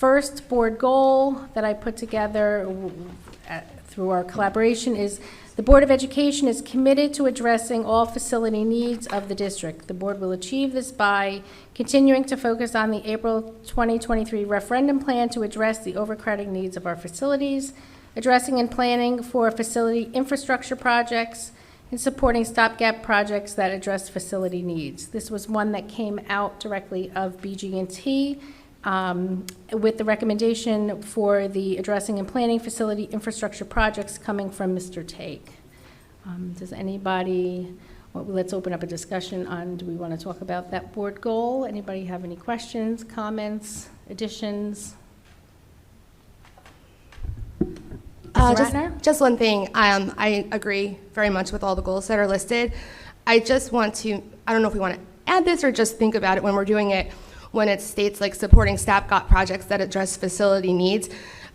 first board goal that I put together through our collaboration is the Board of Education is committed to addressing all facility needs of the district. The board will achieve this by continuing to focus on the April 2023 referendum plan to address the overcrowding needs of our facilities, addressing and planning for facility infrastructure projects, and supporting stopgap projects that address facility needs. This was one that came out directly of BG&T with the recommendation for the addressing and planning facility infrastructure projects coming from Mr. Take. Does anybody, well, let's open up a discussion on, do we want to talk about that board goal? Anybody have any questions, comments, additions? Just one thing. I agree very much with all the goals that are listed. I just want to, I don't know if we want to add this or just think about it when we're doing it, when it states like supporting stopgap projects that address facility needs.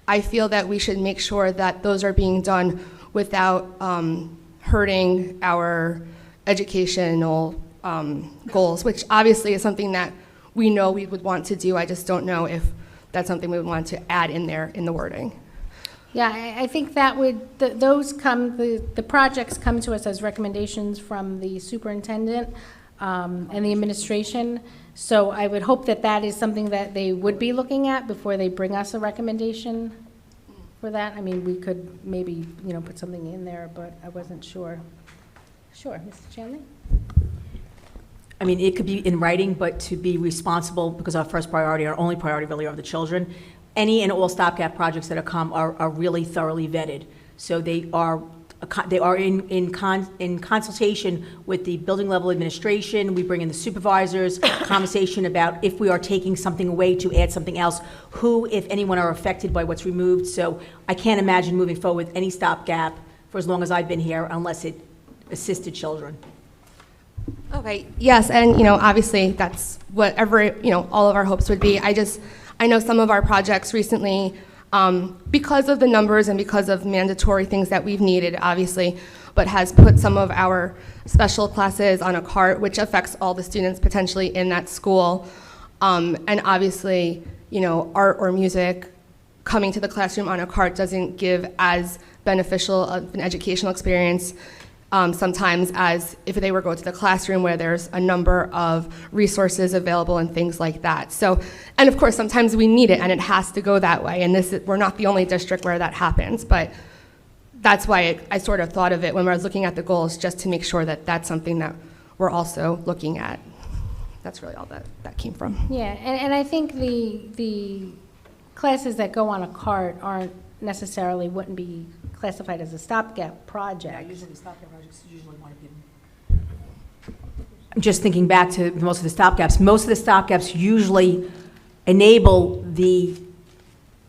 I feel that we should make sure that those are being done without hurting our educational goals, which obviously is something that we know we would want to do. I just don't know if that's something we would want to add in there in the wording. Yeah, I think that would, the projects come to us as recommendations from the superintendent and the administration. So I would hope that that is something that they would be looking at before they bring us a recommendation for that. I mean, we could maybe, put something in there, but I wasn't sure. Sure, Mr. Chanley? I mean, it could be in writing, but to be responsible, because our first priority, our only priority really are the children. Any and all stopgap projects that are really thoroughly vetted. So they are in consultation with the building level administration. We bring in the supervisors, conversation about if we are taking something away to add something else, who, if anyone, are affected by what's removed. So I can't imagine moving forward with any stopgap for as long as I've been here unless it assisted children. Okay, yes, and obviously that's whatever, all of our hopes would be. I know some of our projects recently, because of the numbers and because of mandatory things that we've needed, obviously, but has put some of our special classes on a cart, which affects all the students potentially in that school. And obviously, art or music coming to the classroom on a cart doesn't give as beneficial of an educational experience sometimes as if they were going to the classroom where there's a number of resources available and things like that. So, and of course, sometimes we need it and it has to go that way. And we're not the only district where that happens, but that's why I sort of thought of it when I was looking at the goals, just to make sure that that's something that we're also looking at. That's really all that came from. Yeah, and I think the classes that go on a cart wouldn't be classified as a stopgap project. Yeah, usually stopgap projects usually want to be. I'm just thinking back to most of the stopgaps. Most of the stopgaps usually enable the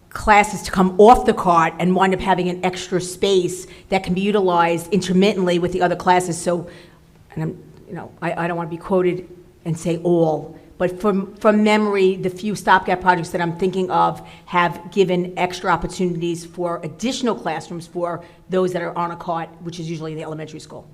classes to come off the cart and wind up having an extra space that can be utilized intermittently with the other classes. So, and I don't want to be quoted and say all, but from memory, the few stopgap projects that I'm thinking of have given extra opportunities for additional classrooms for those that are on a cart, which is usually in the elementary school.